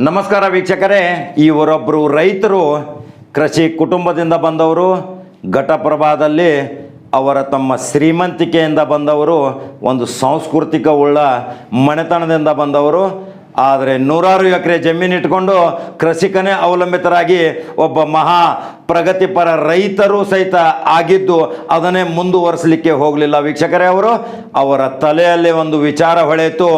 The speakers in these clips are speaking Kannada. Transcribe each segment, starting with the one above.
ನಮಸ್ಕಾರ ವೀಕ್ಷಕರೇ, ಇವರೊಬ್ಬರು ರೈತರು ಕೃಷಿ ಕುಟುಂಬದಿಂದ ಬಂದವರು. ಘಟಪ್ರಭಾದಲ್ಲಿ ಅವರ ತಮ್ಮ ಶ್ರೀಮಂತಿಕೆಯಿಂದ ಬಂದವರು, ಒಂದು ಸಾಂಸ್ಕೃತಿಕ ಉಳ್ಳ ಮನೆತನದಿಂದ ಬಂದವರು. ಆದರೆ ನೂರಾರು ಎಕರೆ ಜಮೀನು ಇಟ್ಕೊಂಡು ಕೃಷಿಕನೇ ಅವಲಂಬಿತರಾಗಿ ಒಬ್ಬ ಮಹಾ ಪ್ರಗತಿಪರ ರೈತರು ಸಹಿತ ಆಗಿದ್ದು ಅದನ್ನೇ ಮುಂದುವರಿಸಲಿಕ್ಕೆ ಹೋಗಲಿಲ್ಲ ವೀಕ್ಷಕರೇ. ಅವರ ತಲೆಯಲ್ಲಿ ಒಂದು ವಿಚಾರ ಹೊಳೆಯಿತು.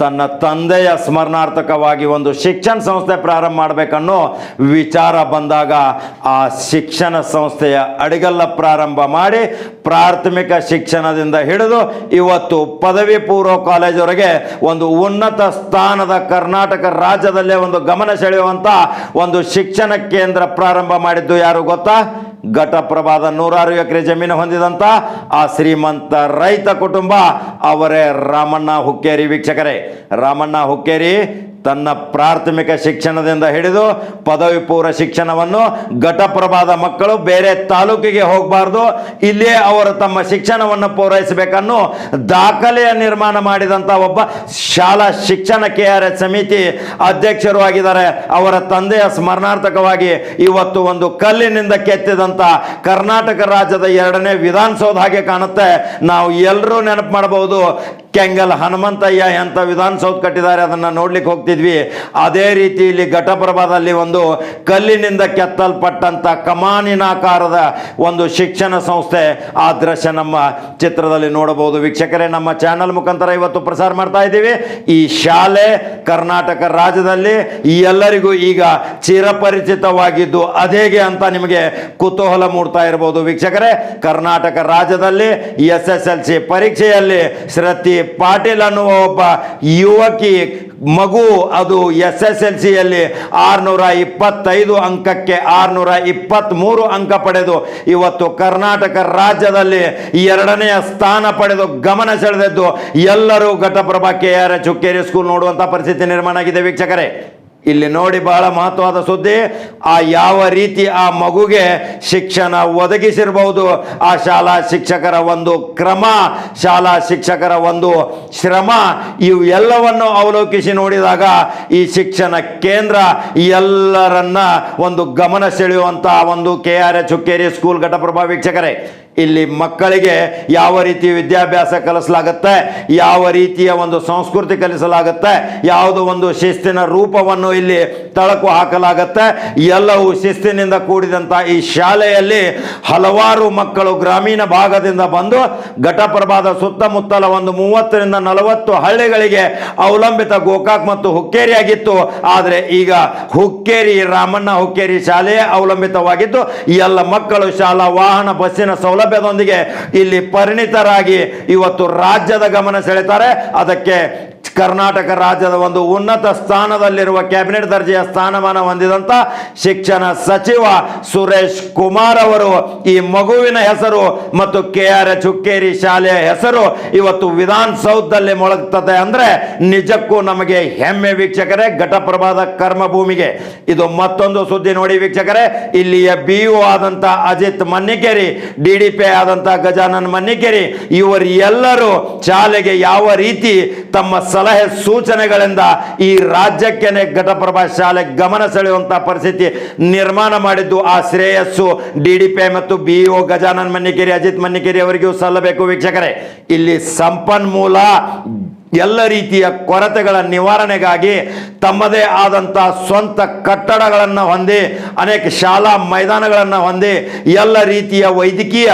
ತನ್ನ ತಂದೆಯ ಸ್ಮರಣಾರ್ಥಕವಾಗಿ ಒಂದು ಶಿಕ್ಷಣ ಸಂಸ್ಥೆ ಪ್ರಾರಂಭ ಮಾಡಬೇಕನ್ನೋ ವಿಚಾರ ಬಂದಾಗ ಆ ಶಿಕ್ಷಣ ಸಂಸ್ಥೆಯ ಅಡಿಗಲ್ಲ ಪ್ರಾರಂಭ ಮಾಡಿ ಪ್ರಾಥಮಿಕ ಶಿಕ್ಷಣದಿಂದ ಹಿಡಿದು ಇವತ್ತು ಪದವಿ ಪೂರ್ವ ಕಾಲೇಜವರೆಗೆ ಒಂದು ಉನ್ನತ ಸ್ಥಾನದ ಕರ್ನಾಟಕ ರಾಜ್ಯದಲ್ಲೇ ಒಂದು ಗಮನ ಸೆಳೆಯುವಂಥ ಒಂದು ಶಿಕ್ಷಣ ಕೇಂದ್ರ ಪ್ರಾರಂಭ ಮಾಡಿದ್ದು ಯಾರು ಗೊತ್ತಾ? ಘಟಪ್ರಭಾದ ನೂರಾರು ಎಕರೆ ಜಮೀನು ಹೊಂದಿದಂಥ ಆ ಶ್ರೀಮಂತ ರೈತ ಕುಟುಂಬ ಅವರೇ ರಾಮಣ್ಣ ಹುಕ್ಕೇರಿ ವೀಕ್ಷಕರೇ. ರಾಮಣ್ಣ ಹುಕ್ಕೇರಿ ತನ್ನ ಪ್ರಾಥಮಿಕ ಶಿಕ್ಷಣದಿಂದ ಹಿಡಿದು ಪದವಿ ಪೂರ್ವ ಶಿಕ್ಷಣವನ್ನು ಘಟಪ್ರಭಾದ ಮಕ್ಕಳು ಬೇರೆ ತಾಲೂಕಿಗೆ ಹೋಗಬಾರ್ದು, ಇಲ್ಲಿಯೇ ಅವರು ತಮ್ಮ ಶಿಕ್ಷಣವನ್ನು ಪೂರೈಸಬೇಕನ್ನೋ ದಾಖಲೆಯ ನಿರ್ಮಾಣ ಮಾಡಿದಂಥ ಒಬ್ಬ ಶಾಲಾ ಶಿಕ್ಷಣ KRS ಸಮಿತಿ ಅಧ್ಯಕ್ಷರು ಆಗಿದ್ದಾರೆ. ಅವರ ತಂದೆಯ ಸ್ಮರಣಾರ್ಥಕವಾಗಿ ಇವತ್ತು ಒಂದು ಕಲ್ಲಿನಿಂದ ಕೆತ್ತಿದಂಥ ಕರ್ನಾಟಕ ರಾಜ್ಯದ 2ನೇ ವಿಧಾನಸೌಧ ಹಾಗೆ ಕಾಣುತ್ತೆ. ನಾವು ಎಲ್ಲರೂ ನೆನಪು ಮಾಡಬಹುದು, ಕೆಂಗಲ್ ಹನುಮಂತಯ್ಯ ಎಂಥ ವಿಧಾನಸೌಧ ಕಟ್ಟಿದ್ದಾರೆ, ಅದನ್ನು ನೋಡ್ಲಿಕ್ಕೆ ಹೋಗ್ತಿದ್ವಿ. ಅದೇ ರೀತಿ ಇಲ್ಲಿ ಘಟಪ್ರಭಾದಲ್ಲಿ ಒಂದು ಕಲ್ಲಿನಿಂದ ಕೆತ್ತಲ್ಪಟ್ಟಂಥ ಕಮಾನಿನಾಕಾರದ ಒಂದು ಶಿಕ್ಷಣ ಸಂಸ್ಥೆ, ಆ ದೃಶ್ಯ ನಮ್ಮ ಚಿತ್ರದಲ್ಲಿ ನೋಡಬಹುದು ವೀಕ್ಷಕರೇ. ನಮ್ಮ ಚಾನಲ್ ಮುಖಾಂತರ ಇವತ್ತು ಪ್ರಸಾರ ಮಾಡ್ತಾ ಇದ್ದೀವಿ. ಈ ಶಾಲೆ ಕರ್ನಾಟಕ ರಾಜ್ಯದಲ್ಲಿ ಎಲ್ಲರಿಗೂ ಈಗ ಚಿರಪರಿಚಿತವಾಗಿದ್ದು ಅದೇಗೆ ಅಂತ ನಿಮಗೆ ಕುತೂಹಲ ಮೂಡ್ತಾ ಇರಬಹುದು ವೀಕ್ಷಕರೇ. ಕರ್ನಾಟಕ ರಾಜ್ಯದಲ್ಲಿ SSLC ಪರೀಕ್ಷೆಯಲ್ಲಿ ಶ್ರುತಿ ಪಾಟೀಲ್ ಅನ್ನುವ ಒಬ್ಬ ಯುವಕಿ ಮಗು ಅದು SSLCಯಲ್ಲಿ 625 ಅಂಕಕ್ಕೆ 623 ಅಂಕ ಪಡೆದು ಇವತ್ತು ಕರ್ನಾಟಕ ರಾಜ್ಯದಲ್ಲಿ 2ನೇ ಸ್ಥಾನ ಪಡೆದು ಗಮನ ಸೆಳೆದದ್ದು ಎಲ್ಲರೂ ಘಟಪ್ರಭಾ KRS ಹುಕ್ಕೇರಿ ಸ್ಕೂಲ್ ನೋಡುವಂಥ ಪರಿಸ್ಥಿತಿ ನಿರ್ಮಾಣ ಆಗಿದೆ ವೀಕ್ಷಕರೇ. ಇಲ್ಲಿ ನೋಡಿ, ಬಹಳ ಮಹತ್ವದ ಸುದ್ದಿ. ಯಾವ ರೀತಿ ಆ ಮಗುಗೆ ಶಿಕ್ಷಣ ಒದಗಿಸಿರಬಹುದು, ಆ ಶಾಲಾ ಶಿಕ್ಷಕರ ಒಂದು ಕ್ರಮ, ಶಾಲಾ ಶಿಕ್ಷಕರ ಒಂದು ಶ್ರಮ, ಇವು ಎಲ್ಲವನ್ನು ಅವಲೋಕಿಸಿ ನೋಡಿದಾಗ ಈ ಶಿಕ್ಷಣ ಕೇಂದ್ರ ಎಲ್ಲರನ್ನ ಒಂದು ಗಮನ ಸೆಳೆಯುವಂಥ ಒಂದು KRS ಹುಕ್ಕೇರಿ ಸ್ಕೂಲ್ ಘಟಪ್ರಭಾ ವೀಕ್ಷಕರೇ. ಇಲ್ಲಿ ಮಕ್ಕಳಿಗೆ ಯಾವ ರೀತಿ ವಿದ್ಯಾಭ್ಯಾಸ ಕಲಿಸಲಾಗುತ್ತೆ, ಯಾವ ರೀತಿಯ ಒಂದು ಸಂಸ್ಕೃತಿ ಕಲಿಸಲಾಗುತ್ತೆ, ಯಾವುದೋ ಒಂದು ಶಿಸ್ತಿನ ರೂಪವನ್ನು ಇಲ್ಲಿ ತಳಕು ಹಾಕಲಾಗುತ್ತೆ. ಎಲ್ಲವೂ ಶಿಸ್ತಿನಿಂದ ಕೂಡಿದಂಥ ಈ ಶಾಲೆಯಲ್ಲಿ ಹಲವಾರು ಮಕ್ಕಳು ಗ್ರಾಮೀಣ ಭಾಗದಿಂದ ಬಂದು ಘಟಪ್ರಭಾದ ಸುತ್ತಮುತ್ತಲ ಒಂದು 30ರಿಂದ 40 ಹಳ್ಳಿಗಳಿಗೆ ಅವಲಂಬಿತ ಗೋಕಾಕ್ ಮತ್ತು ಹುಕ್ಕೇರಿ ಆಗಿತ್ತು. ಆದರೆ ಈಗ ಹುಕ್ಕೇರಿ ರಾಮಣ್ಣ ಹುಕ್ಕೇರಿ ಶಾಲೆಯೇ ಅವಲಂಬಿತವಾಗಿದ್ದು ಎಲ್ಲ ಮಕ್ಕಳು ಶಾಲಾ ವಾಹನ ಬಸ್ಸಿನ ಸೌಲಭ್ಯದೊಂದಿಗೆ ಇಲ್ಲಿ ಪರಿಣಿತರಾಗಿ ಇವತ್ತು ರಾಜ್ಯದ ಗಮನ ಸೆಳೆತಾರೆ. ಅದಕ್ಕೆ ಕರ್ನಾಟಕ ರಾಜ್ಯದ ಒಂದು ಉನ್ನತ ಸ್ಥಾನದಲ್ಲಿರುವ ಕ್ಯಾಬಿನೆಟ್ ದರ್ಜೆಯ ಸ್ಥಾನಮಾನ ಹೊಂದಿದಂಥ ಶಿಕ್ಷಣ ಸಚಿವ ಸುರೇಶ್ ಕುಮಾರ್ ಅವರು ಈ ಮಗುವಿನ ಹೆಸರು ಮತ್ತು KRS ಹುಕ್ಕೇರಿ ಶಾಲೆಯ ಹೆಸರು ಇವತ್ತು ವಿಧಾನಸೌಧದಲ್ಲಿ ಮೊಳಗ್ತದೆ ಅಂದ್ರೆ ನಿಜಕ್ಕೂ ನಮಗೆ ಹೆಮ್ಮೆ ವೀಕ್ಷಕರೇ. ಘಟಪ್ರಭಾದ ಕರ್ಮಭೂಮಿಗೆ ಇದು ಮತ್ತೊಂದು ಸುದ್ದಿ ನೋಡಿ ವೀಕ್ಷಕರೇ. ಇಲ್ಲಿಯ BO ಆದಂಥ ಅಜಿತ್ ಮನ್ನಿಕೇರಿ, DDP ಆದಂಥ ಗಜಾನನ್ ಮನ್ನಿಕೇರಿ, ಇವರು ಎಲ್ಲರೂ ಶಾಲೆಗೆ ಯಾವ ರೀತಿ ತಮ್ಮ ಸಲಹೆ ಸೂಚನೆಗಳಿಂದ ಈ ರಾಜ್ಯಕ್ಕೆ ಘಟಪ್ರಭಾ ಶಾಲೆ ಗಮನ ಸೆಳೆಯುವಂತ ಪರಿಸ್ಥಿತಿ ನಿರ್ಮಾಣ ಮಾಡಿದ್ದು ಆ ಶ್ರೇಯಸ್ಸು DDP ಮತ್ತು BO ಗಜಾನನ್ ಮನ್ನಿಕೇರಿ, ಅಜಿತ್ ಮನ್ನಿಕೇರಿ ಅವರಿಗೂ ಸಲ್ಲಬೇಕು ವೀಕ್ಷಕರೇ. ಇಲ್ಲಿ ಸಂಪನ್ಮೂಲ ಎಲ್ಲ ರೀತಿಯ ಕೊರತೆಗಳ ನಿವಾರಣೆಗಾಗಿ ತಮ್ಮದೇ ಆದಂಥ ಸ್ವಂತ ಕಟ್ಟಡಗಳನ್ನು ಹೊಂದಿ, ಅನೇಕ ಶಾಲಾ ಮೈದಾನಗಳನ್ನು ಹೊಂದಿ, ಎಲ್ಲ ರೀತಿಯ ವೈದ್ಯಕೀಯ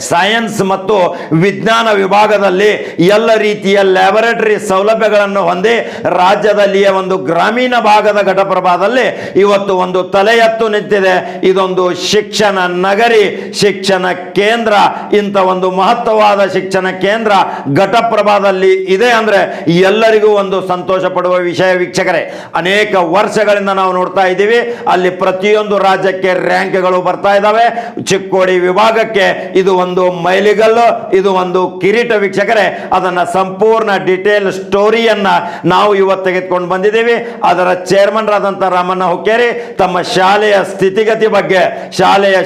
ಸೈನ್ಸ್ ಮತ್ತು ವಿಜ್ಞಾನ ವಿಭಾಗದಲ್ಲಿ ಎಲ್ಲ ರೀತಿಯ ಲ್ಯಾಬೊರೇಟರಿ ಸೌಲಭ್ಯಗಳನ್ನು ಹೊಂದಿ ರಾಜ್ಯದಲ್ಲಿಯೇ ಒಂದು ಗ್ರಾಮೀಣ ಭಾಗದ ಘಟಪ್ರಭಾದಲ್ಲಿ ಇವತ್ತು ಒಂದು ತಲೆ ಎತ್ತು ನಿಂತಿದೆ. ಇದೊಂದು ಶಿಕ್ಷಣ ನಗರಿ, ಶಿಕ್ಷಣ ಕೇಂದ್ರ. ಇಂಥ ಒಂದು ಮಹತ್ವವಾದ ಶಿಕ್ಷಣ ಕೇಂದ್ರ ಘಟಪ್ರಭಾದಲ್ಲಿ ಇದೆ ಅಂದರೆ ಎಲ್ಲರಿಗೂ ಒಂದು ಸಂತೋಷ ಪಡುವ ವಿಷಯ ವೀಕ್ಷಕರೇ. ಅನೇಕ ವರ್ಷಗಳಿಂದ ನಾವು ನೋಡ್ತಾ ಇದ್ದೀವಿ, ಅಲ್ಲಿ ಪ್ರತಿಯೊಂದು ರಾಜ್ಯಕ್ಕೆ ರ್ಯಾಂಕ್ಗಳು ಬರ್ತಾ ಇದ್ದಾವೆ. ಚಿಕ್ಕೋಡಿ ವಿಭಾಗಕ್ಕೆ ಇದು ಒಂದು ಮೈಲಿಗಲ್ಲು, ಇದು ಒಂದು ಕಿರೀಟ ವೀಕ್ಷಕರೇ. ಅದನ್ನ ಸಂಪೂರ್ಣ ಡಿಟೇಲ್ ಸ್ಟೋರಿಯನ್ನ ನಾವು ಇವತ್ತು ತೆಗೆದುಕೊಂಡು ಬಂದಿದ್ದೀವಿ. ಅದರ ಚೇರ್ಮನ್ ರಾದಂಥ ರಾಮಣ್ಣ ಹುಕ್ಕೇರಿ ತಮ್ಮ ಶಾಲೆಯ ಸ್ಥಿತಿಗತಿ ಬಗ್ಗೆ, ಶಾಲೆಯ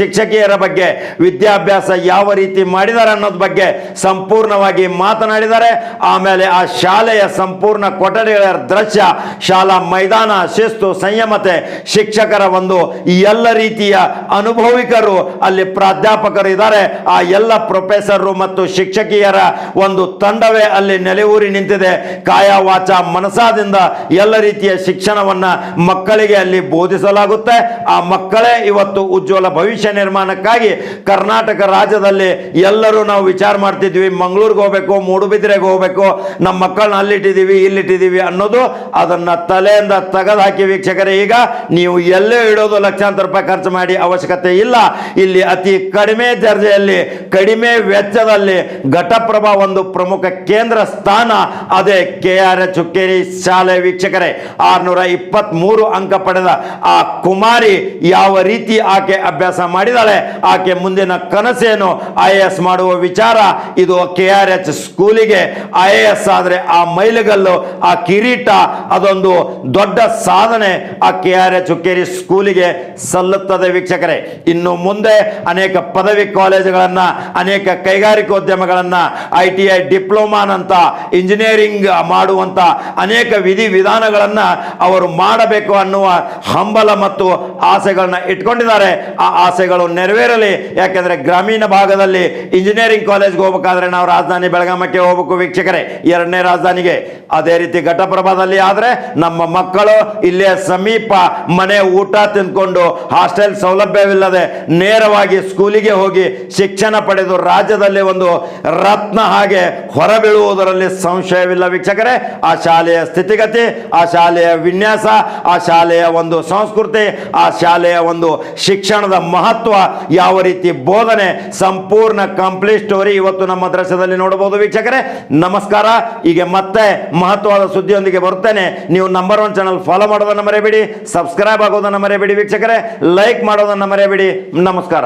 ಶಿಕ್ಷಕಿಯರ ಬಗ್ಗೆ, ವಿದ್ಯಾಭ್ಯಾಸ ಯಾವ ರೀತಿ ಮಾಡಿದ್ದಾರೆ ಅನ್ನೋದ್ ಬಗ್ಗೆ ಸಂಪೂರ್ಣವಾಗಿ ಮಾತನಾಡಿದ್ದಾರೆ. ಆಮೇಲೆ ಆ ಶಾಲೆಯ ಸಂಪೂರ್ಣ ಕೊಠಡಿಗಳ ದೃಶ್ಯ, ಶಾಲಾ ಮೈದಾನ, ಶಿಸ್ತು, ಸಂಯಮತೆ, ಶಿಕ್ಷಕರ ಒಂದು ಎಲ್ಲ ರೀತಿಯ ಅನುಭವಿಕರು ಅಲ್ಲಿ ಪ್ರಾಧ್ಯಾಪಕರು ಇದ್ದಾರೆ. ಆ ಎಲ್ಲ ಪ್ರೊಫೆಸರ್ ಮತ್ತು ಶಿಕ್ಷಕಿಯರ ಒಂದು ತಂಡವೇ ಅಲ್ಲಿ ನೆಲೆಯೂರಿ ನಿಂತಿದೆ. ಕಾಯ ವಾಚ ಮನಸಾದಿಂದ ಎಲ್ಲ ರೀತಿಯ ಶಿಕ್ಷಣವನ್ನ ಮಕ್ಕಳಿಗೆ ಅಲ್ಲಿ ಬೋಧಿಸಲಾಗುತ್ತೆ. ಆ ಮಕ್ಕಳೇ ಇವತ್ತು ಉಜ್ವಲ ಭವಿಷ್ಯ ನಿರ್ಮಾಣಕ್ಕಾಗಿ ಕರ್ನಾಟಕ ರಾಜ್ಯದಲ್ಲಿ ಎಲ್ಲರೂ ನಾವು ವಿಚಾರ ಮಾಡ್ತಿದ್ವಿ, ಮಂಗಳೂರಿಗೆ ಹೋಗ್ಬೇಕು, ಮೂಡುಬಿದ್ರೆಗೆ ಹೋಗ್ಬೇಕು, ನಮ್ಮ ಮಕ್ಕಳನ್ನ ಅಲ್ಲಿಟ್ಟಿದ್ದೀವಿ ಇಲ್ಲಿಟ್ಟಿದ್ದೀವಿ ಅನ್ನೋದು ಅದನ್ನ ತಲೆಯಿಂದ ತೆಗೆದುಹಾಕಿ ವೀಕ್ಷಕರೇ. ಈಗ ನೀವು ಎಲ್ಲೇ ಇಡೋದು ಲಕ್ಷಾಂತರ ರೂಪಾಯಿ ಖರ್ಚು ಮಾಡಿ ಅವಶ್ಯಕತೆ ಇಲ್ಲ. ಇಲ್ಲಿ ಅತಿ ಕಡಿಮೆ ದರ್ಜೆಯಲ್ಲಿ, ಕಡಿಮೆ ವೆಚ್ಚದಲ್ಲಿ ಘಟಪ್ರಭಾ ಒಂದು ಪ್ರಮುಖ ಕೇಂದ್ರ ಸ್ಥಾನ, ಅದೇ KRH ಹುಕ್ಕೇರಿ ಶಾಲೆ ವೀಕ್ಷಕರೇ. 623 ಅಂಕ ಪಡೆದ ಆ ಕುಮಾರಿ ಯಾವ ರೀತಿ ಆಕೆ ಅಭ್ಯಾಸ ಮಾಡಿದಾಳೆ, ಆಕೆ ಮುಂದಿನ ಕನಸೇನು, IAS ಮಾಡುವ ವಿಚಾರ. ಇದು KRH ಸ್ಕೂಲಿಗೆ IAS ಆದ್ರೆ ಆ ಮೈಲಿಗಲ್ಲು, ಆ ಕಿರೀಟ, ಅದೊಂದು ದೊಡ್ಡ ಸಾಧನೆ ಆ KRH ಹುಕ್ಕೇರಿ ಸ್ಕೂಲಿಗೆ ಸಲ್ಲುತ್ತದೆ ವೀಕ್ಷಕರೇ. ಇನ್ನು ಮುಂದೆ ಅನೇಕ ಪದವಿ ಕಾಲೇಜುಗಳನ್ನ, ಅನೇಕ ಕೈಗಾರಿಕೋದ್ಯಮಗಳನ್ನ, ITI ಡಿಪ್ಲೊಮಾನಂತ ಇಂಜಿನಿಯರಿಂಗ್ ಮಾಡುವಂತ ಅನೇಕ ವಿಧಾನಗಳನ್ನ ಅವರು ಮಾಡಬೇಕು ಅನ್ನುವ ಹಂಬಲ ಮತ್ತು ಆಸೆಗಳನ್ನ ಇಟ್ಕೊಂಡಿದ್ದಾರೆ. ಆ ಆಸೆಗಳು ನೆರವೇರಲಿ. ಯಾಕೆಂದ್ರೆ ಗ್ರಾಮೀಣ ಭಾಗದಲ್ಲಿ ಇಂಜಿನಿಯರಿಂಗ್ ಕಾಲೇಜ್ಗೆ ಹೋಗ್ಬೇಕಾದ್ರೆ ನಾವು ರಾಜಧಾನಿ ಬೆಳಗಾಮಕ್ಕೆ ಹೋಗ್ಬೇಕು ವೀಕ್ಷಕರೇ, 2ನೇ ರಾಜಧಾನಿಗೆ. ಅದೇ ರೀತಿ ಘಟಪ್ರಭಾದಲ್ಲಿ ಆದ್ರೆ ನಮ್ಮ ಮಕ್ಕಳು ಇಲ್ಲೇ ಸಮೀಪ ಮನೆ ಊಟ ತಿಂದ್ಕೊಂಡು ಹಾಸ್ಟೆಲ್ ಸೌಲಭ್ಯವಿಲ್ಲದೆ ನೇರವಾಗಿ ಸ್ಕೂಲಿಗೆ ಹೋಗಿ ಶಿಕ್ಷಣ ಪಡೆದು ರಾಜ್ಯದಲ್ಲಿ ಒಂದು ರತ್ನ ಹಾಗೆ ಹೊರಬೀಳುವುದರಲ್ಲಿ ಸಂಶಯವಿಲ್ಲ ವೀಕ್ಷಕರೇ. ಆ ಶಾಲೆಯ ಸ್ಥಿತಿಗತಿ, ಆ ಶಾಲೆಯ ವಿನ್ಯಾಸ, ಆ ಶಾಲೆಯ ಒಂದು ಸಂಸ್ಕೃತಿ, ಆ ಶಾಲೆಯ ಒಂದು ಶಿಕ್ಷಣದ ಮಹತ್ವ, ಯಾವ ರೀತಿ ಬೋಧನೆ, ಸಂಪೂರ್ಣ ಕಂಪ್ಲೀಟ್ ಸ್ಟೋರಿ ಇವತ್ತು ನಮ್ಮ ದೃಶ್ಯದಲ್ಲಿ ನೋಡಬಹುದು ವೀಕ್ಷಕರೇ. ನಮಸ್ಕಾರ. ಈಗ ಮತ್ತೆ ಮಹತ್ವದ ಸುದ್ದಿಯೊಂದಿಗೆ ಬರುತ್ತೇನೆ. ನೀವು ನಂಬರ್ 1 ಚಾನಲ್ ಫಾಲೋ ಮಾಡೋದನ್ನು ಮರೆಯಬೇಡಿ, ಸಬ್ಸ್ಕ್ರೈಬ್ ಆಗೋದನ್ನು ಮರೆಯಬೇಡಿ ವೀಕ್ಷಕರೇ, ಲೈಕ್ ಮಾಡೋದನ್ನು ಮರೆಯಬೇಡಿ. ನಮಸ್ಕಾರ.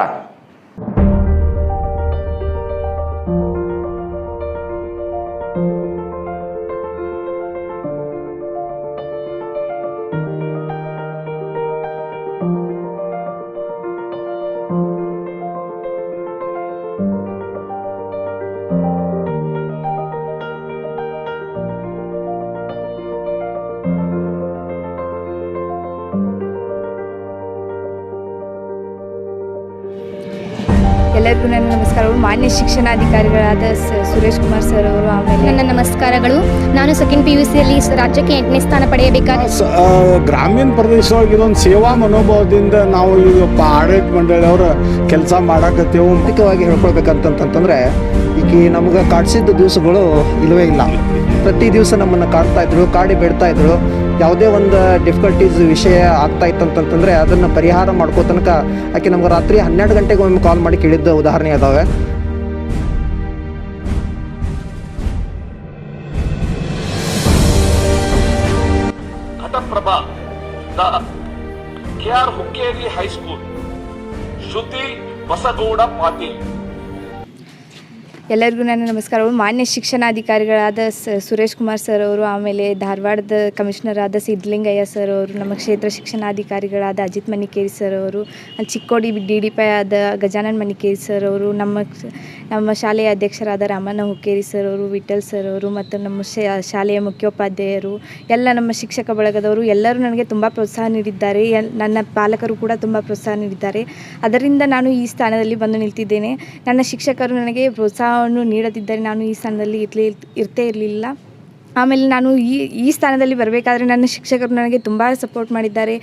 ಎಲ್ಲರಿಗೂ ನನ್ನ ನಮಸ್ಕಾರಗಳು. ಮಾನ್ಯ ಶಿಕ್ಷಣಾಧಿಕಾರಿಗಳಾದ ಸುರೇಶ್ ಕುಮಾರ್ ಸರ್ ಅವರು, ಆಮೇಲೆ ನನ್ನ ನಮಸ್ಕಾರಗಳು. ನಾನು ಸೆಕೆಂಡ್ PUCಯಲ್ಲಿ ರಾಜ್ಯಕ್ಕೆ 8ನೇ ಸ್ಥಾನ ಪಡೆಯಬೇಕಾದ ಗ್ರಾಮೀಣ ಪ್ರದೇಶವಾಗಿ ಇದೊಂದು ಸೇವಾ ಮನೋಭಾವದಿಂದ ನಾವು ಈಗ ಆಡಳಿತ ಮಂಡಳಿಯವರು ಕೆಲಸ ಮಾಡಾಕತ್ತೇವು. ಮುಖ್ಯವಾಗಿ ಹೇಳ್ಕೊಳ್ಬೇಕಂತಂತಂದ್ರೆ ಈಗ ನಮ್ಗೆ ಕಾಡ್ಸಿದ್ದ ದಿವಸಗಳು ಇಲ್ಲವೇ ಇಲ್ಲ. ಪ್ರತಿ ದಿವಸ ನಮ್ಮನ್ನು ಕಾಡ್ತಾ ಇದ್ರು, ಕಾಡಿ ಬಿಡ್ತಾ ಇದ್ರು. ಯಾವುದೇ ಒಂದು ಡಿಫಿಕಲ್ಟೀಸ್ ವಿಷಯ ಆಗ್ತಾ ಇತ್ತಂತಂತಂದರೆ ಅದನ್ನು ಪರಿಹಾರ ಮಾಡ್ಕೋ ತನಕ ಆಕೆ ನಮ್ಗೆ ರಾತ್ರಿ 12 ಗಂಟೆಗೆ ಒಮ್ಮೆ ಕಾಲ್ ಮಾಡಿ ಕೇಳಿದ್ದ ಉದಾಹರಣೆ ಅದಾವೆ. ಘಟಪ್ರಭಾ ದ KR ಹುಕ್ಕೇರಿ ಹೈಸ್ಕೂಲ್, ಶ್ರುತಿ ಬಸಗೌಡ ಪಾಟೀಲ್. ಎಲ್ಲರಿಗೂ ನನ್ನ ನಮಸ್ಕಾರಗಳು. ಮಾನ್ಯ ಶಿಕ್ಷಣಾಧಿಕಾರಿಗಳಾದ ಸುರೇಶ್ ಕುಮಾರ್ ಸರ್ ಅವರು, ಆಮೇಲೆ ಧಾರವಾಡದ ಕಮಿಷನರ್ ಆದ ಸಿದ್ಧಲಿಂಗಯ್ಯ ಸರ್ ಅವರು, ನಮ್ಮ ಕ್ಷೇತ್ರ ಶಿಕ್ಷಣಾಧಿಕಾರಿಗಳಾದ ಅಜಿತ್ ಮನಿಕೇರಿ ಸರ್ ಅವರು, ಚಿಕ್ಕೋಡಿ DDP ಆದ ಗಜಾನನ್ ಮನಿಕೇರಿ ಸರ್ ಅವರು, ನಮ್ಮ ಶಾಲೆಯ ಅಧ್ಯಕ್ಷರಾದ ರಾಮಣ್ಣ ಹುಕ್ಕೇರಿ ಸರ್ ಅವರು, ವಿಠಲ್ ಸರ್ ಅವರು, ಮತ್ತು ನಮ್ಮ ಶಾಲೆಯ ಮುಖ್ಯೋಪಾಧ್ಯಾಯರು, ಎಲ್ಲ ನಮ್ಮ ಶಿಕ್ಷಕ ಬಳಗದವರು ಎಲ್ಲರೂ ನನಗೆ ತುಂಬ ಪ್ರೋತ್ಸಾಹ ನೀಡಿದ್ದಾರೆ. ನನ್ನ ಪಾಲಕರು ಕೂಡ ತುಂಬ ಪ್ರೋತ್ಸಾಹ ನೀಡಿದ್ದಾರೆ. ಅದರಿಂದ ನಾನು ಈ ಸ್ಥಾನದಲ್ಲಿ ಬಂದು ನಿಲ್ತಿದ್ದೇನೆ. ನನ್ನ ಶಿಕ್ಷಕರು ನನಗೆ ಪ್ರೋತ್ಸಾಹವನ್ನು ನೀಡದಿದ್ದರೆ ನಾನು ಈ ಸ್ಥಾನದಲ್ಲಿ ಇರ್ತೇ ಇರಲಿಲ್ಲ. ಆಮೇಲೆ ನಾನು ಈ ಸ್ಥಾನದಲ್ಲಿ ಬರಬೇಕಾದ್ರೆ ನನ್ನ ಶಿಕ್ಷಕರು ನನಗೆ ತುಂಬ ಸಪೋರ್ಟ್ ಮಾಡಿದ್ದಾರೆ.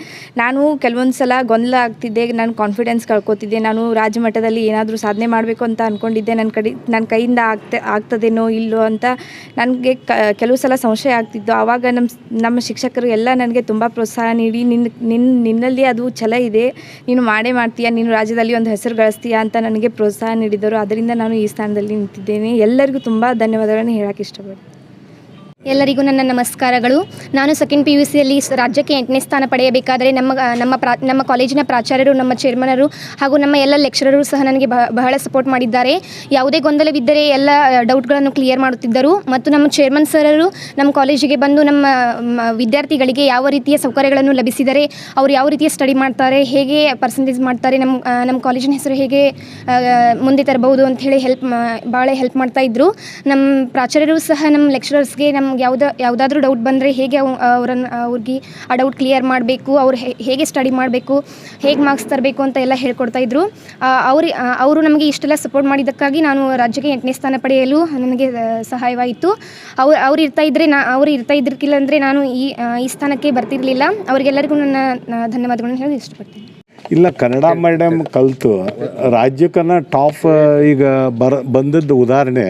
ನಾನು ಕೆಲವೊಂದು ಸಲ ಗೊಂದಲ ಆಗ್ತಿದ್ದೆ, ನಾನು ಕಾನ್ಫಿಡೆನ್ಸ್ ಕಳ್ಕೊತಿದ್ದೆ. ನಾನು ರಾಜ್ಯ ಮಟ್ಟದಲ್ಲಿ ಏನಾದರೂ ಸಾಧನೆ ಮಾಡಬೇಕು ಅಂತ ಅಂದ್ಕೊಂಡಿದ್ದೆ. ನನ್ನ ಕೈಯಿಂದ ಆಗ್ತದೇನೋ ಇಲ್ಲೋ ಅಂತ ನನಗೆ ಕೆಲವು ಸಲ ಸಂಶಯ ಆಗ್ತಿದ್ದು. ಆವಾಗ ನಮ್ಮ ಶಿಕ್ಷಕರು ಎಲ್ಲ ನನಗೆ ತುಂಬ ಪ್ರೋತ್ಸಾಹ ನೀಡಿ, ನಿನ್ನಲ್ಲಿ ಅದು ಛಲ ಇದೆ, ನೀನು ಮಾಡೇ ಮಾಡ್ತೀಯ, ನೀನು ರಾಜ್ಯದಲ್ಲಿ ಒಂದು ಹೆಸರು ಗಳಿಸ್ತೀಯಾ ಅಂತ ನನಗೆ ಪ್ರೋತ್ಸಾಹ ನೀಡಿದರು. ಅದರಿಂದ ನಾನು ಈ ಸ್ಥಾನದಲ್ಲಿ ನಿಂತಿದ್ದೇನೆ. ಎಲ್ಲರಿಗೂ ತುಂಬ ಧನ್ಯವಾದಗಳನ್ನು ಹೇಳೋಕ್ಕೆ ಇಷ್ಟಪಡ್ತೀನಿ. ಎಲ್ಲರಿಗೂ ನನ್ನ ನಮಸ್ಕಾರಗಳು. ನಾನು ಸೆಕೆಂಡ್ PUC ಯಲ್ಲಿ ರಾಜ್ಯಕ್ಕೆ 8ನೇ ಸ್ಥಾನ ಪಡೆಯಬೇಕಾದರೆ ನಮ್ಮ ಕಾಲೇಜಿನ ಪ್ರಾಚಾರ್ಯರು, ನಮ್ಮ ಚೇರ್ಮನರು ಹಾಗೂ ನಮ್ಮ ಎಲ್ಲ ಲೆಕ್ಚರರು ಸಹ ನನಗೆ ಬಹಳ ಸಪೋರ್ಟ್ ಮಾಡಿದ್ದಾರೆ. ಯಾವುದೇ ಗೊಂದಲವಿದ್ದರೆ ಎಲ್ಲ ಡೌಟ್ಗಳನ್ನು ಕ್ಲಿಯರ್ ಮಾಡುತ್ತಿದ್ದರು. ಮತ್ತು ನಮ್ಮ ಚೇರ್ಮನ್ ಸರರು ನಮ್ಮ ಕಾಲೇಜಿಗೆ ಬಂದು ನಮ್ಮ ವಿದ್ಯಾರ್ಥಿಗಳಿಗೆ ಯಾವ ರೀತಿಯ ಸೌಕರ್ಯಗಳನ್ನು ಲಭಿಸಿದರೆ, ಅವರು ಯಾವ ರೀತಿಯ ಸ್ಟಡಿ ಮಾಡ್ತಾರೆ, ಹೇಗೆ ಪರ್ಸೆಂಟೇಜ್ ಮಾಡ್ತಾರೆ, ನಮ್ಮ ಕಾಲೇಜಿನ ಹೆಸರು ಹೇಗೆ ಮುಂದೆ ತರಬಹುದು ಅಂಥೇಳಿ ಭಾಳ ಹೆಲ್ಪ್ ಮಾಡ್ತಾಯಿದ್ರು. ನಮ್ಮ ಪ್ರಾಚಾರ್ಯರು ಸಹ ನಮ್ಮ ಲೆಕ್ಚರರ್ಸ್ಗೆ ನಮ್ಗೆ ಯಾವುದಾದ್ರೂ ಡೌಟ್ ಬಂದರೆ ಹೇಗೆ ಅವ್ರಿಗೆ ಆ ಡೌಟ್ ಕ್ಲಿಯರ್ ಮಾಡಬೇಕು, ಅವ್ರು ಹೇಗೆ ಸ್ಟಡಿ ಮಾಡಬೇಕು, ಹೇಗೆ ಮಾರ್ಕ್ಸ್ ತರಬೇಕು ಅಂತ ಎಲ್ಲ ಹೇಳ್ಕೊಡ್ತಾಯಿದ್ರು. ಅವರು ನಮಗೆ ಇಷ್ಟೆಲ್ಲ ಸಪೋರ್ಟ್ ಮಾಡಿದ್ದಕ್ಕಾಗಿ ನಾನು ರಾಜ್ಯಕ್ಕೆ 8ನೇ ಸ್ಥಾನ ಪಡೆಯಲು ನನಗೆ ಸಹಾಯವಾಯಿತು. ಅವ್ರು ಇರ್ತಾ ಇದ್ದಿರ್ಕಿಲ್ಲ ಅಂದರೆ ನಾನು ಈ ಸ್ಥಾನಕ್ಕೆ ಬರ್ತಿರಲಿಲ್ಲ. ಅವರಿಗೆಲ್ಲರಿಗೂ ನನ್ನ ಧನ್ಯವಾದಗಳನ್ನು ಹೇಳಿ ಇಷ್ಟಪಡ್ತೀನಿ. ಇಲ್ಲ, ಕನ್ನಡ ಮೀಡಿಯಮ್ ಕಲಿತು ರಾಜ್ಯಕ್ಕನ್ನ ಟಾಪ್ ಈಗ ಬಂದದ್ದು ಉದಾಹರಣೆ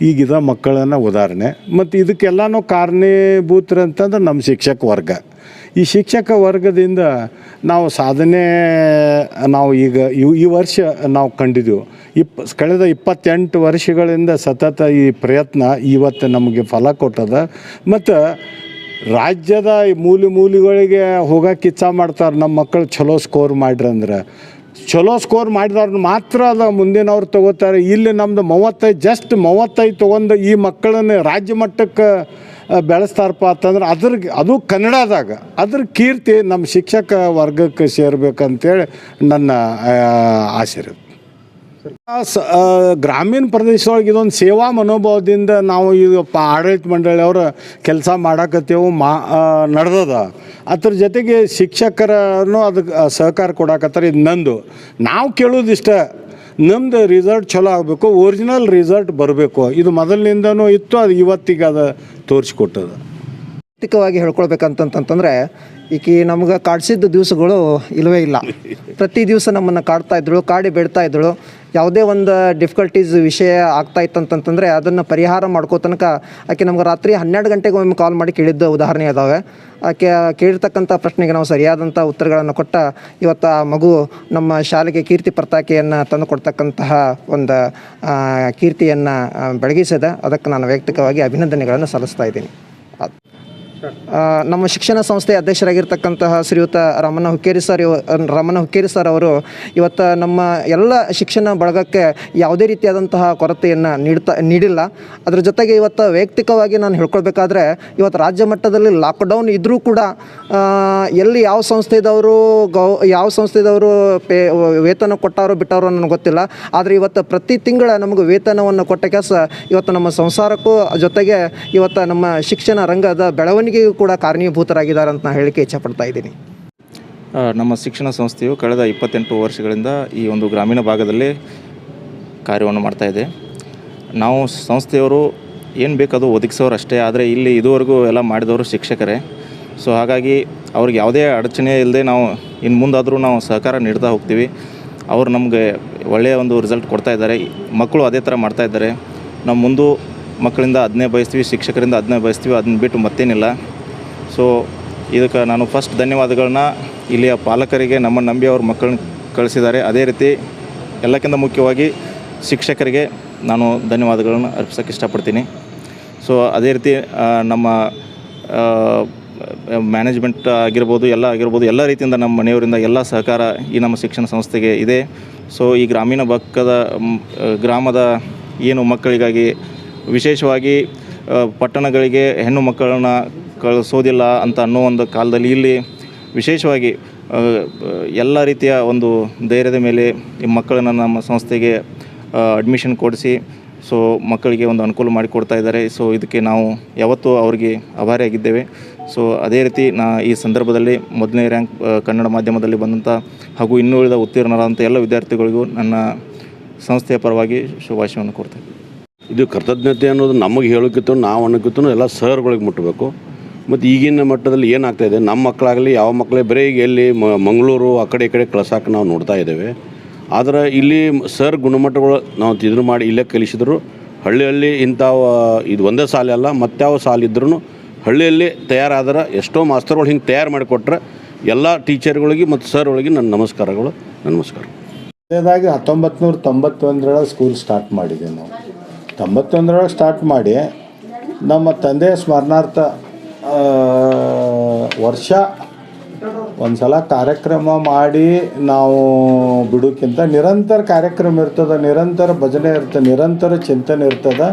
ಈಗಿದ ಮಕ್ಕಳನ್ನ ಉದಾಹರಣೆ. ಮತ್ತು ಇದಕ್ಕೆಲ್ಲನೂ ಕಾರಣೀಭೂತರು ಅಂತಂದ್ರೆ ನಮ್ಮ ಶಿಕ್ಷಕ ವರ್ಗ. ಈ ಶಿಕ್ಷಕ ವರ್ಗದಿಂದ ನಾವು ಸಾಧನೆ ಈಗ ಈ ವರ್ಷ ನಾವು ಕಂಡಿದ್ದೆವು. ಕಳೆದ 28 ವರ್ಷಗಳಿಂದ ಸತತ ಈ ಪ್ರಯತ್ನ ಇವತ್ತು ನಮಗೆ ಫಲ ಕೊಟ್ಟದ. ಮತ್ತು ರಾಜ್ಯದ ಮೂಲೆಗಳಿಗೆ ಹೋಗೋಕೆ ಇಚ್ಛೆ ಮಾಡ್ತಾರೆ. ನಮ್ಮ ಮಕ್ಕಳು ಚಲೋ ಸ್ಕೋರ್ ಮಾಡ್ರಂದ್ರೆ ಚಲೋ ಸ್ಕೋರ್ ಮಾಡಿದವ್ರನ್ನ ಮಾತ್ರ ಅದ ಮುಂದಿನವ್ರು ತೊಗೋತಾರೆ. ಇಲ್ಲಿ ನಮ್ಮದು 35 ತೊಗೊಂಡು ಈ ಮಕ್ಕಳನ್ನು ರಾಜ್ಯ ಮಟ್ಟಕ್ಕೆ ಬೆಳೆಸ್ತಾರಪ್ಪ ಅಂತಂದ್ರೆ ಅದು ಕನ್ನಡದಾಗ ಅದ್ರ ಕೀರ್ತಿ ನಮ್ಮ ಶಿಕ್ಷಕ ವರ್ಗಕ್ಕೆ ಸೇರ್ಬೇಕಂತೇಳಿ ನನ್ನ ಆಸೆ ಇರುತ್ತೆ. ಗ್ರಾಮೀಣ ಪ್ರದೇಶದೊಳಗೆ ಇದೊಂದು ಸೇವಾ ಮನೋಭಾವದಿಂದ ನಾವು ಈಗ ಆಡಳಿತ ಮಂಡಳಿಯವರು ಕೆಲಸ ಮಾಡಾಕತ್ತೇವು ನಡೆದದ. ಅದ್ರ ಜೊತೆಗೆ ಶಿಕ್ಷಕರನ್ನು ಅದಕ್ಕೆ ಸಹಕಾರ ಕೊಡಾಕತ್ತಾರೆ. ಇದು ನಂದು ನಾವು ಕೇಳೋದಿಷ್ಟ, ನಮ್ಮದು ರಿಸಲ್ಟ್ ಚಲೋ ಆಗಬೇಕು, ಒರಿಜಿನಲ್ ರಿಸಲ್ಟ್ ಬರಬೇಕು. ಇದು ಮೊದಲಿನಿಂದನೂ ಇತ್ತು, ಅದು ಇವತ್ತಿಗೆ ಅದು ತೋರಿಸ್ಕೊಟ್ಟದ. ವೈಯಕ್ತಿಕವಾಗಿ ಹೇಳ್ಕೊಳ್ಬೇಕಂತಂತಂದರೆ ಈಕೆ ನಮ್ಗೆ ಕಾಡಿಸಿದ್ದ ದಿವಸಗಳು ಇಲ್ಲವೇ ಇಲ್ಲ. ಪ್ರತಿ ದಿವಸ ನಮ್ಮನ್ನು ಕಾಡ್ತಾಯಿದ್ರು, ಕಾಡಿ ಬೇಡ್ತಾಯಿದ್ರು. ಯಾವುದೇ ಒಂದು ಡಿಫಿಕಲ್ಟೀಸ್ ವಿಷಯ ಆಗ್ತಾಯಿತ್ತಂತಂದರೆ ಅದನ್ನು ಪರಿಹಾರ ಮಾಡ್ಕೋ ತನಕ ಆಕೆ ನಮ್ಗೆ ರಾತ್ರಿ 12 ಗಂಟೆಗೆ ಒಮ್ಮೆ ಕಾಲ್ ಮಾಡಿ ಕೇಳಿದ್ದ ಉದಾಹರಣೆ ಇದ್ದಾವೆ. ಆಕೆ ಕೇಳಿರ್ತಕ್ಕಂಥ ಪ್ರಶ್ನೆಗೆ ನಾವು ಸರಿಯಾದಂಥ ಉತ್ತರಗಳನ್ನು ಕೊಟ್ಟ ಇವತ್ತು ಆ ಮಗು ನಮ್ಮ ಶಾಲೆಗೆ ಕೀರ್ತಿ ಪತಾಕೆಯನ್ನು ತಂದು ಕೊಡ್ತಕ್ಕಂತಹ ಒಂದು ಕೀರ್ತಿಯನ್ನು ಬೆಳಗಿಸಿದೆ. ಅದಕ್ಕೆ ನಾನು ವೈಯಕ್ತಿಕವಾಗಿ ಅಭಿನಂದನೆಗಳನ್ನು ಸಲ್ಲಿಸ್ತಾ ಇದ್ದೀನಿ. ನಮ್ಮ ಶಿಕ್ಷಣ ಸಂಸ್ಥೆಯ ಅಧ್ಯಕ್ಷರಾಗಿರ್ತಕ್ಕಂತಹ ಶ್ರೀಯುತ ರಮಣ ಹುಕ್ಕೇರಿ ಸರ್ ಅವರು ಇವತ್ತು ನಮ್ಮ ಎಲ್ಲ ಶಿಕ್ಷಣ ಬಳಗಕ್ಕೆ ಯಾವುದೇ ರೀತಿಯಾದಂತಹ ಕೊರತೆಯನ್ನು ನೀಡಿಲ್ಲ. ಅದ್ರ ಜೊತೆಗೆ ಇವತ್ತು ವೈಯಕ್ತಿಕವಾಗಿ ನಾನು ಹೇಳ್ಕೊಳ್ಬೇಕಾದ್ರೆ ಇವತ್ತು ರಾಜ್ಯ ಮಟ್ಟದಲ್ಲಿ ಲಾಕ್ಡೌನ್ ಇದ್ದರೂ ಕೂಡ ಎಲ್ಲಿ ಯಾವ ಸಂಸ್ಥೆದವರು ವೇತನ ಕೊಟ್ಟಾರೋ ಬಿಟ್ಟಾರೋ ನನಗೆ ಗೊತ್ತಿಲ್ಲ. ಆದರೆ ಇವತ್ತು ಪ್ರತಿ ತಿಂಗಳ ನಮಗೆ ವೇತನವನ್ನು ಕೊಟ್ಟ ಕೆಲಸ ಇವತ್ತು ನಮ್ಮ ಸಂಸಾರಕ್ಕೂ ಜೊತೆಗೆ ಇವತ್ತು ನಮ್ಮ ಶಿಕ್ಷಣ ರಂಗದ ಬೆಳವಣಿಗೆಗೂ ಕೂಡ ಕಾರಣೀಭೂತರಾಗಿದ್ದಾರೆ ಅಂತ ನಾನು ಹೇಳಿಕೆ ಇಚ್ಛಪಡ್ತಾ ಇದ್ದೀನಿ. ನಮ್ಮ ಶಿಕ್ಷಣ ಸಂಸ್ಥೆಯು ಕಳೆದ 28 ವರ್ಷಗಳಿಂದ ಈ ಒಂದು ಗ್ರಾಮೀಣ ಭಾಗದಲ್ಲಿ ಕಾರ್ಯವನ್ನು ಮಾಡ್ತಾಯಿದೆ. ನಾವು ಸಂಸ್ಥೆಯವರು ಏನು ಬೇಕದು ಒದಗಿಸೋರು ಅಷ್ಟೇ. ಆದರೆ ಇಲ್ಲಿ ಇದುವರೆಗೂ ಎಲ್ಲ ಮಾಡಿದವರು ಶಿಕ್ಷಕರೇ. ಸೊ ಹಾಗಾಗಿ ಅವ್ರಿಗೆ ಯಾವುದೇ ಅಡಚಣೆ ಇಲ್ಲದೆ ನಾವು ಇನ್ನು ಮುಂದಾದರೂ ನಾವು ಸಹಕಾರ ನೀಡ್ತಾ ಹೋಗ್ತೀವಿ. ಅವರು ನಮಗೆ ಒಳ್ಳೆಯ ಒಂದು ರಿಸಲ್ಟ್ ಕೊಡ್ತಾ ಇದ್ದಾರೆ. ಮಕ್ಕಳು ಅದೇ ಥರ ಮಾಡ್ತಾಯಿದ್ದಾರೆ. ನಾವು ಮುಂದೆ ಮಕ್ಕಳಿಂದ ಅದನ್ನೇ ಬಯಸ್ತೀವಿ, ಶಿಕ್ಷಕರಿಂದ ಅದನ್ನೇ ಬಯಸ್ತೀವಿ, ಅದನ್ನ ಬಿಟ್ಟು ಮತ್ತೇನಿಲ್ಲ. ಸೊ ಇದಕ್ಕೆ ನಾನು ಫಸ್ಟ್ ಧನ್ಯವಾದಗಳನ್ನ ಇಲ್ಲಿಯ ಪಾಲಕರಿಗೆ ನಮ್ಮನ್ನು ನಂಬಿ ಅವ್ರ ಮಕ್ಕಳನ್ನ ಕಳಿಸಿದ್ದಾರೆ. ಅದೇ ರೀತಿ ಎಲ್ಲಕ್ಕಿಂತ ಮುಖ್ಯವಾಗಿ ಶಿಕ್ಷಕರಿಗೆ ನಾನು ಧನ್ಯವಾದಗಳನ್ನು ಅರ್ಪಿಸೋಕ್ಕೆ ಇಷ್ಟಪಡ್ತೀನಿ. ಸೊ ಅದೇ ರೀತಿ ನಮ್ಮ ಮ್ಯಾನೇಜ್ಮೆಂಟ್ ಆಗಿರ್ಬೋದು, ಎಲ್ಲ ರೀತಿಯಿಂದ ನಮ್ಮ ಮನೆಯವರಿಂದ ಎಲ್ಲ ಸಹಕಾರ ಈ ನಮ್ಮ ಶಿಕ್ಷಣ ಸಂಸ್ಥೆಗೆ ಇದೆ. ಸೊ ಈ ಗ್ರಾಮೀಣ ಗ್ರಾಮದ ಏನು ಮಕ್ಕಳಿಗಾಗಿ ವಿಶೇಷವಾಗಿ ಪಟ್ಟಣಗಳಿಗೆ ಹೆಣ್ಣು ಮಕ್ಕಳನ್ನು ಕಳಿಸೋದಿಲ್ಲ ಅಂತ ಅನ್ನೋ ಒಂದು ಕಾಲದಲ್ಲಿ ಇಲ್ಲಿ ವಿಶೇಷವಾಗಿ ಎಲ್ಲ ರೀತಿಯ ಒಂದು ಧೈರ್ಯದ ಮೇಲೆ ಈ ಮಕ್ಕಳನ್ನು ನಮ್ಮ ಸಂಸ್ಥೆಗೆ ಅಡ್ಮಿಷನ್ ಕೊಡಿಸಿ ಸೊ ಮಕ್ಕಳಿಗೆ ಒಂದು ಅನುಕೂಲ ಮಾಡಿಕೊಡ್ತಾ ಇದ್ದಾರೆ. ಸೊ ಇದಕ್ಕೆ ನಾವು ಯಾವತ್ತೂ ಅವರಿಗೆ ಆಭಾರಿಯಾಗಿದ್ದೇವೆ. ಸೊ ಅದೇ ರೀತಿ ಈ ಸಂದರ್ಭದಲ್ಲಿ ಮೊದಲನೇ ರ್ಯಾಂಕ್ ಕನ್ನಡ ಮಾಧ್ಯಮದಲ್ಲಿ ಬಂದಂಥ ಹಾಗೂ ಇನ್ನೂ ಉಳಿದ ಉತ್ತೀರ್ಣರಾದಂಥ ಎಲ್ಲ ವಿದ್ಯಾರ್ಥಿಗಳಿಗೂ ನನ್ನ ಸಂಸ್ಥೆಯ ಪರವಾಗಿ ಶುಭಾಶಯವನ್ನು ಕೋರ್ತೇವೆ. ಇದು ಕೃತಜ್ಞತೆ ಅನ್ನೋದು ನಮಗೆ ಹೇಳೋಕ್ಕಿಂತ ನಾವು ಅನ್ನೋಕ್ಕಿಂತ ಎಲ್ಲ ಸರ್ಗಳಿಗೆ ಮುಟ್ಟಬೇಕು. ಮತ್ತು ಈಗಿನ ಮಟ್ಟದಲ್ಲಿ ಏನಾಗ್ತಾಯಿದೆ, ನಮ್ಮ ಮಕ್ಕಳಾಗಲಿ ಯಾವ ಮಕ್ಕಳೇ ಬರೀ ಈಗ ಎಲ್ಲಿ ಮಂಗಳೂರು ಆ ಕಡೆ ಈ ಕಡೆ ಕಳ್ಸೋಕೆ ನಾವು ನೋಡ್ತಾ ಇದ್ದೇವೆ. ಆದರೆ ಇಲ್ಲಿ ಸರ್ ಗುಣಮಟ್ಟಗಳು ನಾವು ಇದನ್ನು ಮಾಡಿ ಇಲ್ಲೇ ಕಲಿಸಿದ್ರು. ಹಳ್ಳಿಯಲ್ಲಿ ಇದು ಒಂದೇ ಸಾಲ ಅಲ್ಲ, ಮತ್ತಾವ ಸಾಲ ಇದ್ರೂ ಹಳ್ಳಿಯಲ್ಲಿ ತಯಾರಾದ್ರೆ ಎಷ್ಟೋ ಮಾಸ್ತರ್ಗಳು ಹಿಂಗೆ ತಯಾರು ಮಾಡಿಕೊಟ್ರೆ ಎಲ್ಲ ಟೀಚರ್ಗಳಿಗೆ ಮತ್ತು ಸರ್ಗಳಿಗೆ ನನ್ನ ನಮಸ್ಕಾರಗಳು. ನಮಸ್ಕಾರ. ಅದೇದಾಗಿ 1991 ಸ್ಕೂಲ್ ಸ್ಟಾರ್ಟ್ ಮಾಡಿದ್ದೀವಿ ನಾವು. 91 ಸ್ಟಾರ್ಟ್ ಮಾಡಿ ನಮ್ಮ ತಂದೆಯ ಸ್ಮರಣಾರ್ಥ ವರ್ಷ ಒಂದು ಸಲ ಕಾರ್ಯಕ್ರಮ ಮಾಡಿ ನಾವು ಬಿಡೋಕ್ಕಿಂತ ನಿರಂತರ ಕಾರ್ಯಕ್ರಮ ಇರ್ತದೆ, ನಿರಂತರ ಭಜನೆ ಇರ್ತದೆ, ನಿರಂತರ ಚಿಂತನೆ ಇರ್ತದೆ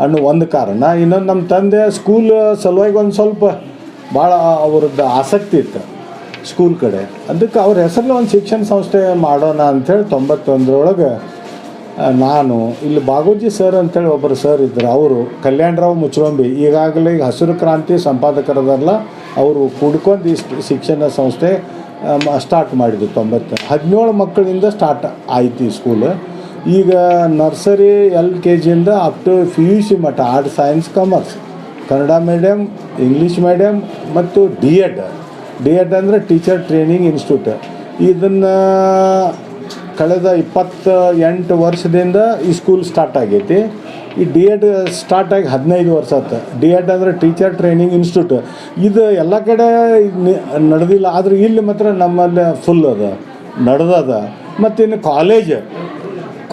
ಅನ್ನೋ ಒಂದು ಕಾರಣ. ಇನ್ನೊಂದು ನಮ್ಮ ತಂದೆ ಸ್ಕೂಲ್ ಸಲುವಾಗಿ ಒಂದು ಸ್ವಲ್ಪ ಭಾಳ ಅವ್ರದ್ದು ಆಸಕ್ತಿ ಇತ್ತು ಸ್ಕೂಲ್ ಕಡೆ. ಅದಕ್ಕೆ ಅವ್ರ ಹೆಸರಲ್ಲಿ ಒಂದು ಶಿಕ್ಷಣ ಸಂಸ್ಥೆ ಮಾಡೋಣ ಅಂಥೇಳಿ 91 ನಾನು ಇಲ್ಲಿ ಬಾಗೋಜಿ ಸರ್ ಅಂತೇಳಿ ಒಬ್ಬರು ಸರ್ ಇದ್ದರು, ಅವರು ಕಲ್ಯಾಣರಾವ್ ಮುಚ್ಚಳಂಬಿ, ಈಗಾಗಲೇ ಈಗ ಹಸಿರು ಕ್ರಾಂತಿ ಸಂಪಾದಕರದಲ್ಲ, ಅವರು ಕೂಡ್ಕೊಂಡು ಈ ಶಿಕ್ಷಣ ಸಂಸ್ಥೆ ಸ್ಟಾರ್ಟ್ ಮಾಡಿದ್ದು 17 ಮಕ್ಕಳಿಂದ ಸ್ಟಾರ್ಟ್ ಆಯ್ತು ಈ ಸ್ಕೂಲ್. ಈಗ ನರ್ಸರಿ LKGಯಿಂದ ಅಪ್ ಟು PUC ಮಟ್ಟ arts, science, commerce, Kannada medium, English medium ಮತ್ತು ಡಿ.ಎಡ್ ಅಂದರೆ ಟೀಚರ್ ಟ್ರೈನಿಂಗ್ ಇನ್ಸ್ಟಿಟ್ಯೂಟ್. ಇದನ್ನು ಕಳೆದ 28 ವರ್ಷದಿಂದ ಈ ಸ್ಕೂಲ್ ಸ್ಟಾರ್ಟ್ ಆಗೈತಿ. ಈ ಡಿ.ಎಡ್ ಸ್ಟಾರ್ಟ್ ಆಗಿ 15 ವರ್ಷ ಆಯ್ತು. ಡಿ.ಎಡ್ ಅಂದರೆ ಟೀಚರ್ ಟ್ರೈನಿಂಗ್ ಇನ್ಸ್ಟಿಟ್ಯೂಟ್. ಇದು ಎಲ್ಲ ಕಡೆ ನಡೆದಿಲ್ಲ, ಆದರೆ ಇಲ್ಲಿ ಮಾತ್ರ ನಮ್ಮಲ್ಲಿ ಫುಲ್ ಅದ ನಡೆದದ. ಮತ್ತು ಇನ್ನು ಕಾಲೇಜ್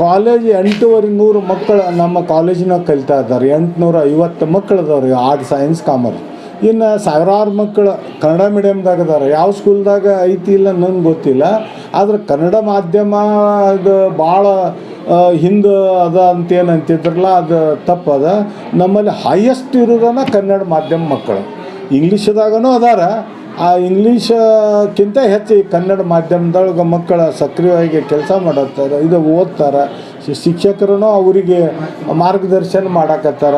8,500 ಮಕ್ಕಳು ನಮ್ಮ ಕಾಲೇಜಿನಾಗ ಕಲಿತಾ ಇದ್ದಾರೆ. 850 ಮಕ್ಕಳು ಅದಾವ್ರಿ ಆರ್ಟ್ಸ್, ಸೈನ್ಸ್, ಕಾಮರ್ಸ್. ಇನ್ನು ಸಾವಿರಾರು ಮಕ್ಕಳು ಕನ್ನಡ ಮೀಡಿಯಮ್ದಾಗ ಅದಾರೆ. ಯಾವ ಸ್ಕೂಲ್ದಾಗ ಐತಿ ಇಲ್ಲ ನನಗೆ ಗೊತ್ತಿಲ್ಲ, ಆದ್ರೆ ಕನ್ನಡ ಮಾಧ್ಯಮ ಅದು ಭಾಳ ಹಿಂದೆ ಅದ ಅಂತೇನು ಅಂತಿದ್ರಲ್ಲ, ಅದು ತಪ್ಪದ. ನಮ್ಮಲ್ಲಿ ಹೈಯೆಸ್ಟ್ ಇರೋದನ್ನ ಕನ್ನಡ ಮಾಧ್ಯಮ ಮಕ್ಕಳು. ಇಂಗ್ಲೀಷ್ದಾಗೂ ಅದಾರ, ಆ ಇಂಗ್ಲೀಷ್ಕ್ಕಿಂತ ಹೆಚ್ಚು ಈ ಕನ್ನಡ ಮಾಧ್ಯಮದೊಳಗೆ ಮಕ್ಕಳ ಸಕ್ರಿಯವಾಗಿ ಕೆಲಸ ಮಾಡತ್ತಾರೆ, ಇದು ಓದ್ತಾರೆ. ಶಿಕ್ಷಕರು ಅವರಿಗೆ ಮಾರ್ಗದರ್ಶನ ಮಾಡಕತ್ತಾರ.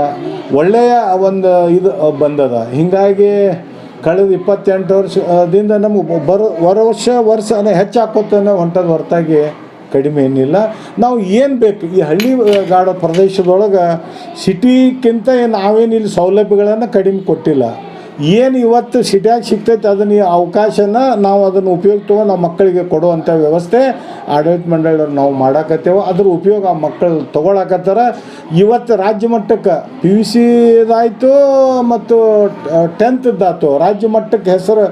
ಒಳ್ಳೆಯ ಒಂದು ಇದು ಬಂದದ. ಹೀಗಾಗಿ ಕಳೆದ 28 ವರ್ಷದಿಂದ ನಮಗೆ ವರ್ಷ ಹೆಚ್ಚಾಕೋತಾನೆ ಹೊಂಟದ ಹೊರತಾಗಿ ಕಡಿಮೆ ಏನಿಲ್ಲ. ನಾವು ಏನು ಬೇಕು ಈ ಹಳ್ಳಿ ಗಾಡ ಪ್ರದೇಶದೊಳಗೆ ಸಿಟಿಗಿಂತ ನಾವೇನಿಲ್ಲಿ ಸೌಲಭ್ಯಗಳನ್ನು ಕಡಿಮೆ ಕೊಟ್ಟಿಲ್ಲ. ಏನು ಇವತ್ತು ಸಿಟಿಯಾಗಿ ಸಿಗ್ತೈತೆ ಅದನ್ನು ಈ ಅವಕಾಶನ ನಾವು ಅದನ್ನು ಉಪಯೋಗ ತೊಗೊಂಡು ನಾವು ಮಕ್ಕಳಿಗೆ ಕೊಡುವಂಥ ವ್ಯವಸ್ಥೆ ಆಡಳಿತ ಮಂಡಳಿಯವ್ರು ನಾವು ಮಾಡಾಕತ್ತೇವೆ. ಅದ್ರ ಉಪಯೋಗ ಆ ಮಕ್ಕಳು ತೊಗೊಳಕತ್ತಾರ. ಇವತ್ತು ರಾಜ್ಯ ಮಟ್ಟಕ್ಕೆ PUCದಾಯಿತು ಮತ್ತು 10th ರಾಜ್ಯ ಮಟ್ಟಕ್ಕೆ ಹೆಸರು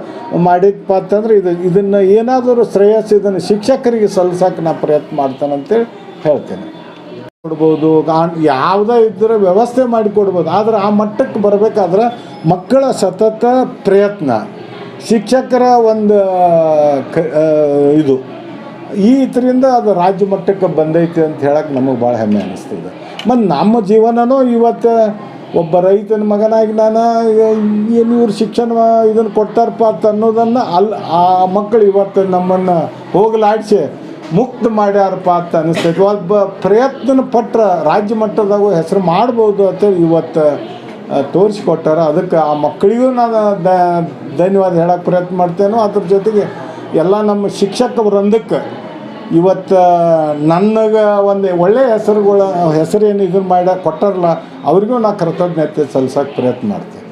ಮಾಡಿದಪ್ಪ ಅಂತಂದ್ರೆ ಇದನ್ನು ಏನಾದರೂ ಶ್ರೇಯಸ್ಸು ಇದನ್ನು ಶಿಕ್ಷಕರಿಗೆ ಸಲ್ಲಿಸೋಕೆ ನಾನು ಪ್ರಯತ್ನ ಮಾಡ್ತಾನಂತೇಳಿ ಹೇಳ್ತೇನೆ. ಕೊಡ್ಬೋದು, ಯಾವುದೇ ಇದ್ದರೆ ವ್ಯವಸ್ಥೆ ಮಾಡಿಕೊಡ್ಬೋದು. ಆದರೆ ಆ ಮಟ್ಟಕ್ಕೆ ಬರಬೇಕಾದ್ರೆ ಮಕ್ಕಳ ಸತತ ಪ್ರಯತ್ನ, ಶಿಕ್ಷಕರ ಒಂದು ಇದು ಈ ಇದರಿಂದ ಅದು ರಾಜ್ಯ ಮಟ್ಟಕ್ಕೆ ಬಂದೈತೆ ಅಂತ ಹೇಳಕ್ಕೆ ನಮಗೆ ಭಾಳ ಹೆಮ್ಮೆ ಅನ್ನಿಸ್ತದೆ. ಮತ್ತು ನಮ್ಮ ಜೀವನನೂ ಇವತ್ತು ಒಬ್ಬ ರೈತನ ಮಗನಾಗಿ ನಾನು ಏನು ಇವ್ರು ಶಿಕ್ಷಣ ಇದನ್ನು ಕೊಡ್ತಾರಪ್ಪ ಅಂತ ಅನ್ನೋದನ್ನು ಆ ಮಕ್ಕಳು ಇವತ್ತು ನಮ್ಮನ್ನು ಹೋಗಲಾಡಿಸಿ ಮುಕ್ತ ಮಾಡ್ಯಾರಪ್ಪ ಅಂತ ಅನಿಸ್ತೈತಿ. ಒಬ್ಬ ಪ್ರಯತ್ನ ಪಟ್ಟರೆ ರಾಜ್ಯ ಮಟ್ಟದಾಗೂ ಹೆಸರು ಮಾಡ್ಬೋದು ಅಂತೇಳಿ ಇವತ್ತು ತೋರಿಸ್ಕೊಟ್ಟಾರ. ಅದಕ್ಕೆ ಆ ಮಕ್ಕಳಿಗೂ ನಾನು ಧನ್ಯವಾದ ಹೇಳೋಕ್ಕೆ ಪ್ರಯತ್ನ ಮಾಡ್ತೇನೋ. ಅದ್ರ ಜೊತೆಗೆ ಎಲ್ಲ ನಮ್ಮ ಶಿಕ್ಷಕ ವೃಂದಕ್ಕೆ ಇವತ್ತು ನನಗೆ ಒಂದು ಒಳ್ಳೆಯ ಹೆಸರೇನು ಇದನ್ನು ಕೊಟ್ಟಾರಲ್ಲ, ಅವ್ರಿಗೂ ನಾನು ಕೃತಜ್ಞತೆ ಸಲ್ಲಿಸೋಕ್ಕೆ ಪ್ರಯತ್ನ ಮಾಡ್ತೇನೆ.